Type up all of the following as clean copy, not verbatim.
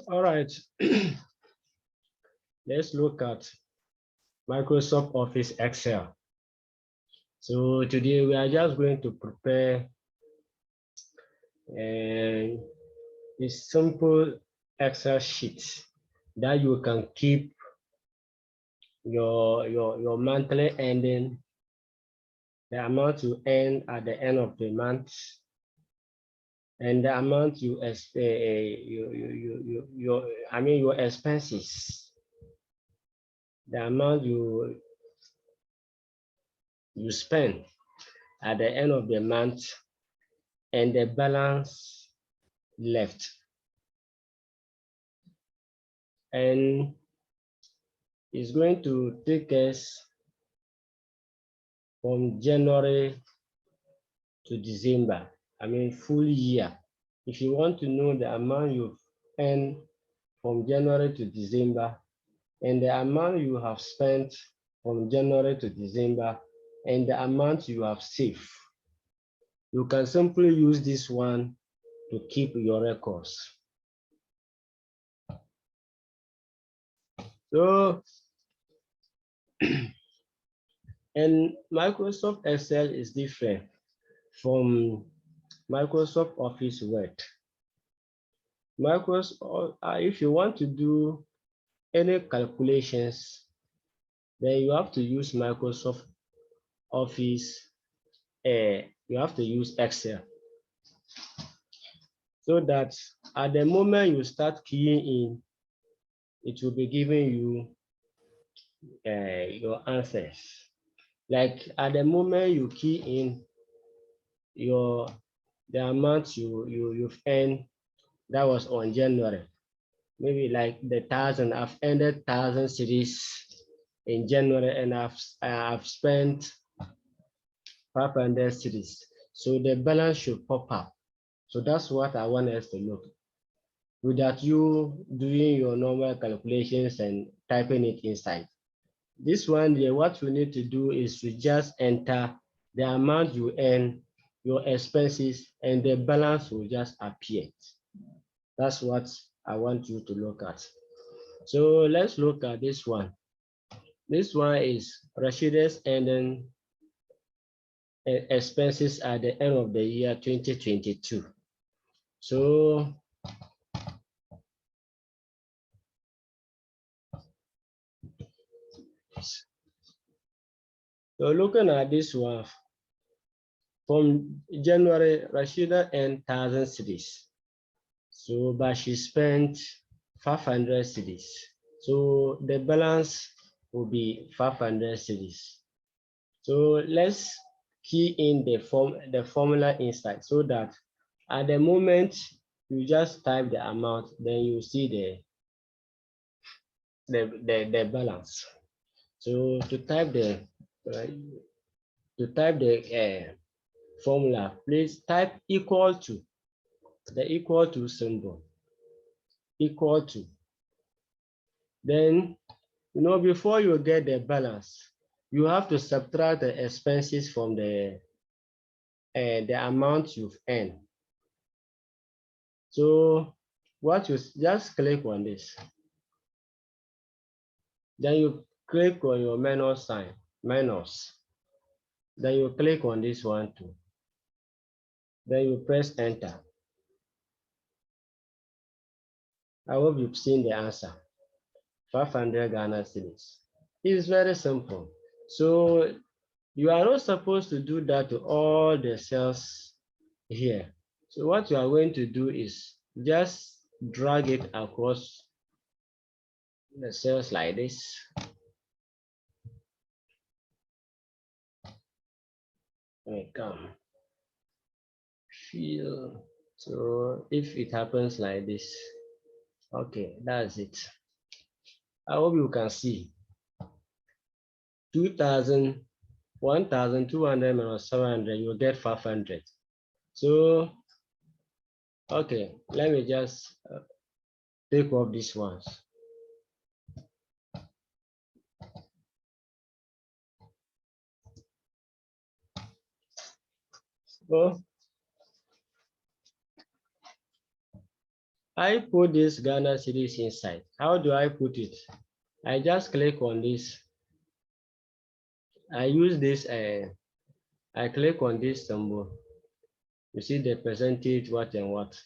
All right. Let's look at Microsoft Office Excel. So today we are just going to prepare a simple Excel sheet that you can keep your monthly ending, the amount you earn at the end of the month, and the amount you your expenses, the amount you spend at the end of the month, and the balance left. And it's going to take us from January to December, full year. If you want to know the amount you've earned from January to December, and the amount you have spent from January to December, and the amount you have saved, you can simply use this one to keep your records. So, and Microsoft Excel is different from Microsoft Office Word. Microsoft, if you want to do any calculations, then you have to use Microsoft Office. You have to use Excel, so that at the moment you start keying in, it will be giving you your answers. Like at the moment you key in the amount you've earned, that was on January. Maybe like the 1,000, I've earned 1,000 cedis in January, and I've spent 500 cedis. So the balance should pop up. So that's what I want us to look. Without you doing your normal calculations and typing it inside. This one here, what we need to do is to just enter the amount you earn, your expenses, and the balance will just appear. That's what I want you to look at. So let's look at this one. This one is Rashida's ending expenses at the end of the year 2022. So looking at this one, from January, Rashida earned 1,000 cedis. So, but she spent 500 cedis. So the balance will be 500 cedis. So let's key in the formula inside, so that at the moment you just type the amount, then you see the balance. So to type the formula, please type equal to, the equal to symbol, equal to. Then, before you get the balance, you have to subtract the expenses from the amount you've earned. So what you just click on this, then you click on your minus sign, minus. Then you click on this one too. Then you press enter. I hope you've seen the answer. 500 Ghana cedis. It's very simple. So you are not supposed to do that to all the cells here. So what you are going to do is just drag it across the cells like this. Come. Feel. So if it happens like this, okay, that's it. I hope you can see. 2,000, 1,200 minus 700, you get 500. So, okay, let me just take off these ones. So, I put this Ghana series inside. How do I put it? I just click on this. I use this, I click on this symbol. You see the percentage, what and what.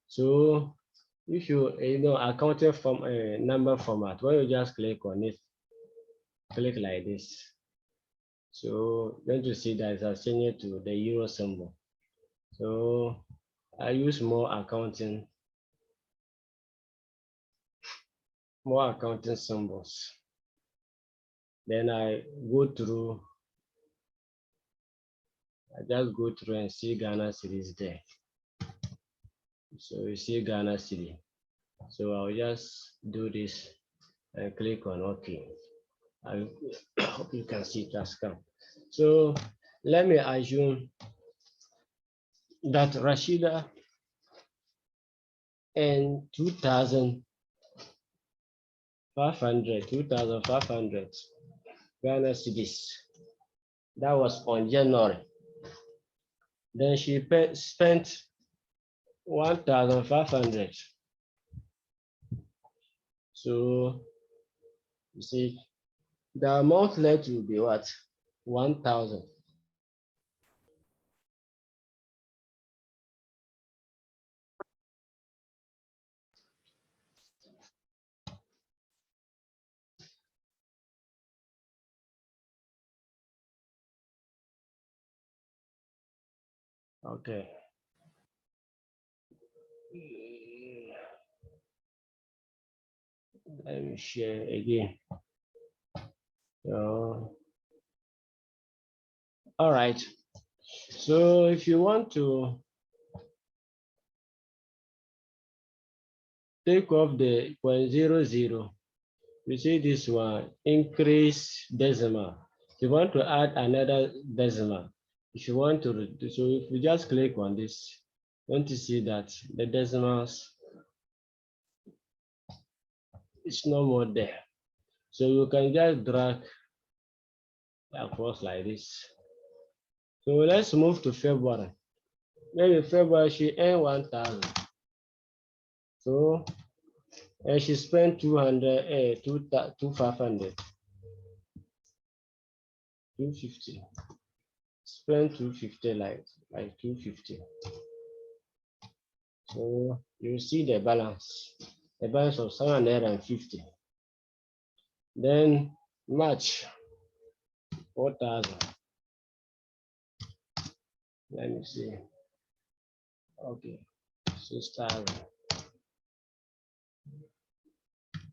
So if you know, accounting from a number format, when you just click on it, click like this. So then to see that it's changed to the euro symbol. So I use more accounting symbols. Then I just go through and see Ghana series there. So you see Ghana city. So I'll just do this and click on OK. I hope you can see it has come. So let me assume that Rashida and 2,500 Ghana cedis. That was on January. Then she spent 1,500. So you see, the amount left will be what? 1,000. Okay. Let me share again. So, all right. So if you want to take off the 0.00, you see this one, increase decimal. If you want to add another decimal, if you want to, so if you just click on this, you want to see that the decimals is no more there. So you can just drag across like this. So let's move to February. Maybe February she earned 1,000. So and she spent 200, 500, 250. Spent 250 like 250. So you see the balance of 750. Then March 4,000. Let me see. Okay, 6,000.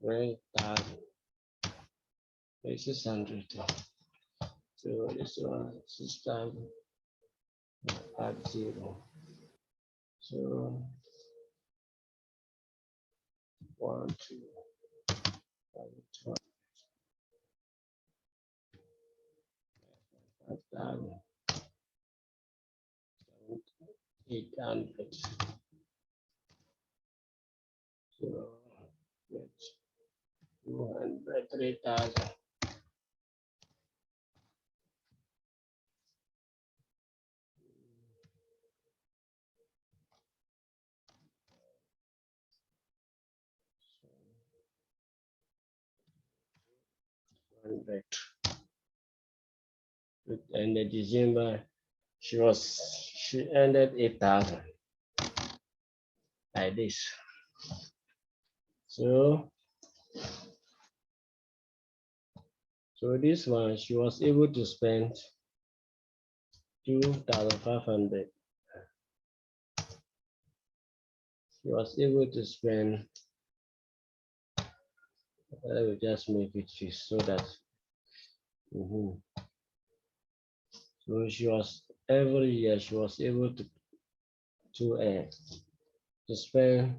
3,000. 600. So this one 6,000. 50. So 1, 2, 5,000. 800. So 200, 3,000. And in December, she ended 8,000 like this. So this one she was able to spend 2,500. She was able to spend. I will just make it fixed so that. So she was every year she was able to spend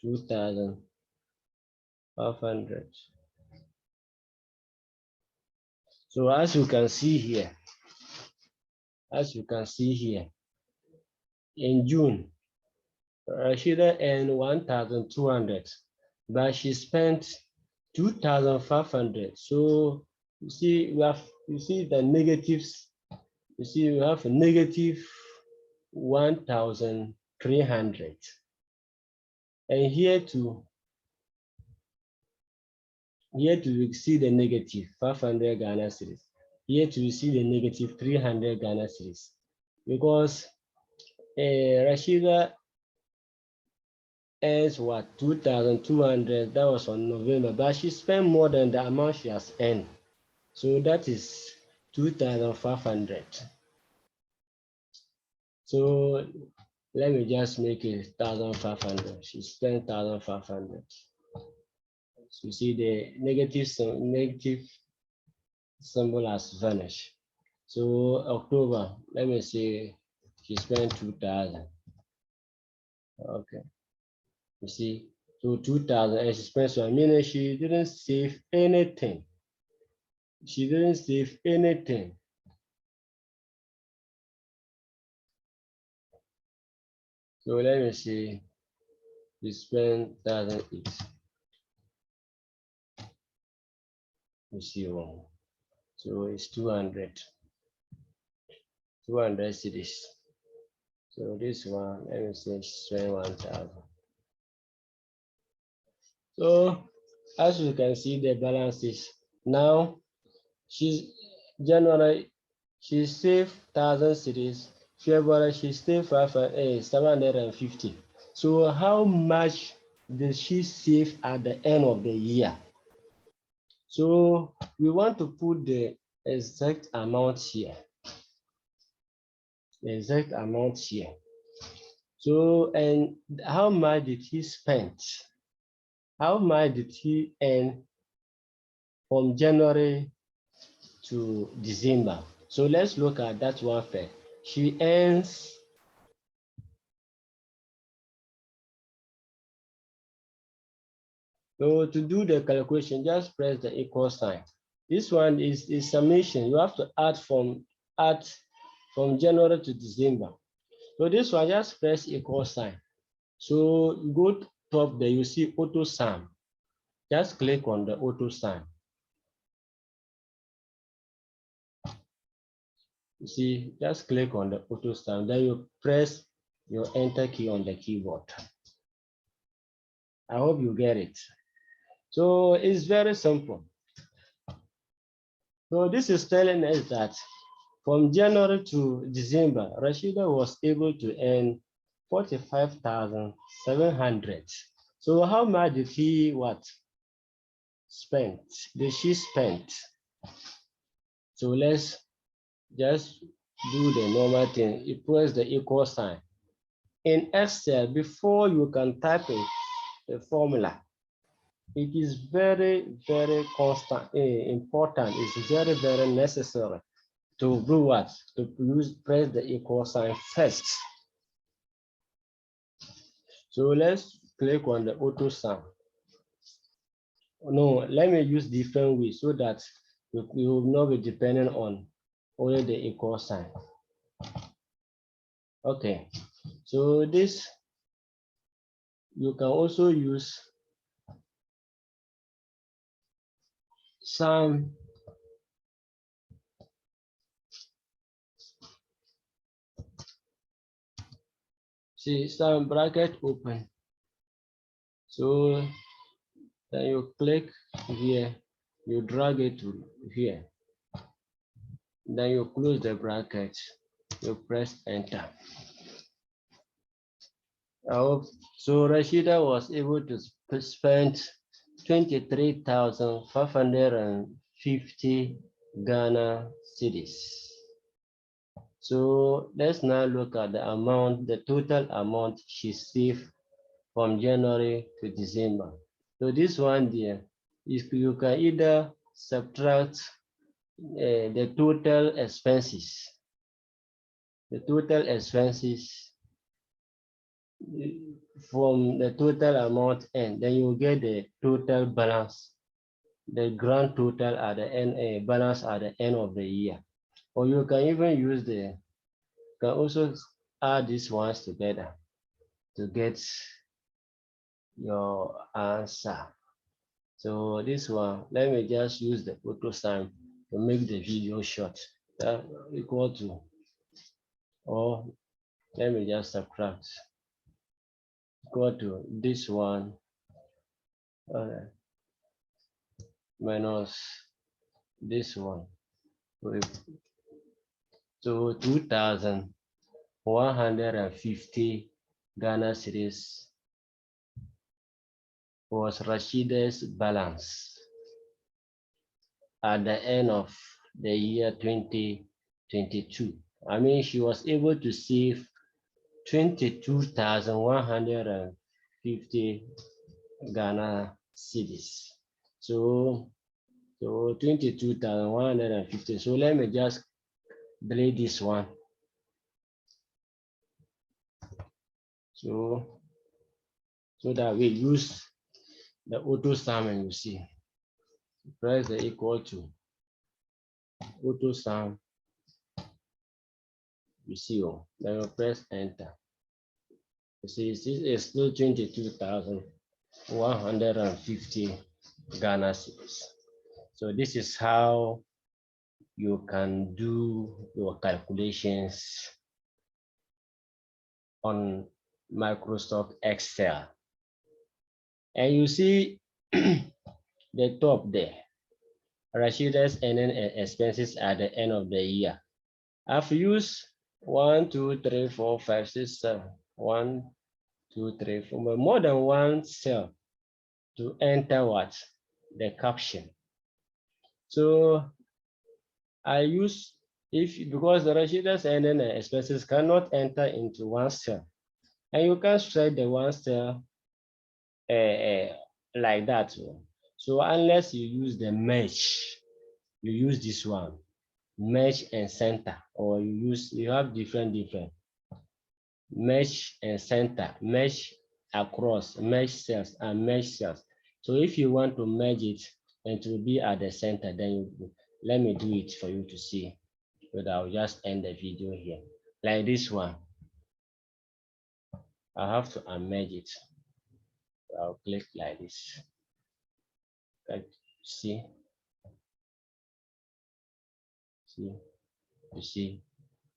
2,500. So as you can see here, in June, Rashida earned 1,200, but she spent 2,500. So you see, you see the negatives. You see, we have a negative 1,300. And here to see the negative 500 Ghana cedis. Here to see the negative 300 Ghana cedis. Because Rashida earns what, 2,200, that was on November, but she spent more than the amount she has earned. So that is 2,500. So let me just make it 1,500. She spent 1,500. So you see the negative symbol has vanished. So October, let me say she spent 2,000. Okay, you see, so 2,000 and she spent so, meaning she didn't save anything. She didn't save anything. So let me see, she spent 1,008. You see one. So it's 200 cedis. So this one, let me say, spend 1,000. So as you can see, the balance is now she's January, she saved 1,000 cedis. February, she saved 750. So how much did she save at the end of the year? So we want to put the exact amount here. The exact amount here. So, and how much did he spend? How much did he earn from January to December? So let's look at that one first. She earns, so to do the calculation, just press the equal sign. This one is summation. You have to add from January to December. So this one, just press equal sign. So you go top there, you see auto sum. Just click on the auto sum. You see, just click on the auto sum. Then you press your enter key on the keyboard. I hope you get it. So it's very simple. So this is telling us that from January to December, Rashida was able to earn 45,700. So how much did he spend? Did she spend? So let's just do the normal thing. You press the equal sign. In Excel, before you can type a formula, it is very, very important. It's very, very necessary to do what? To press the equal sign first. So let's click on the auto sum. No, let me use different ways so that you will not be dependent on only the equal sign. Okay, so this you can also use sum. See, sum bracket open. So then you click here, you drag it to here. Then you close the bracket, you press enter. So Rashida was able to spend 23,550 Ghana cedis. So let's now look at the amount, the total amount she saved from January to December. So this one there, if you can either subtract the total expenses, from the total amount and then you get the total balance, the grand total at the end, balance at the end of the year. Or you can even use can also add these ones together to get your answer. So this one, let me just use the auto sign to make the video short. That equal to, or let me just subtract equal to this one minus this one. So 2,150 Ghana cedis was Rashida's balance at the end of the year 2022. I mean, she was able to save 22,150 Ghana cedis. So 22,150. So let me just delete this one. So that we use the auto sum, and you see, press the equal to auto sum. You see, then you press enter. You see, this is still 22,150 Ghana cedis. So this is how you can do your calculations on Microsoft Excel. And you see the top there, Rashida's earning expenses at the end of the year. I've used 1, 2, 3, 4, 5, 6, 7, 1, 2, 3, 4, more than one cell to enter what? The caption. So I use, because the Rashida's earning expenses cannot enter into one cell, and you can select the one cell like that. So unless you use the mesh, you use this one, mesh and center, or you have different mesh and center, mesh across, mesh cells and mesh cells. So if you want to merge it and to be at the center, then let me do it for you to see. But I'll just end the video here. Like this one, I have to unmerge it. I'll click like this. See, you see,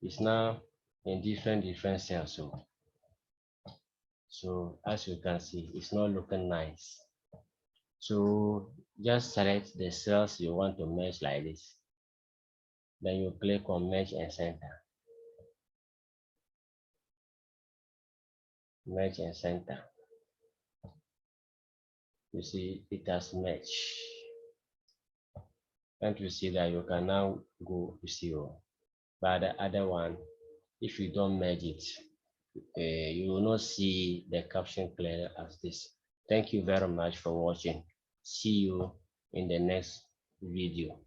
it's now in different cells. So as you can see, it's not looking nice. So just select the cells you want to merge like this. Then you click on merge and center. Merge and center. You see it has merged. And you see that you can now go to 0. But the other one, if you don't merge it, you will not see the caption clear as this. Thank you very much for watching. See you in the next video.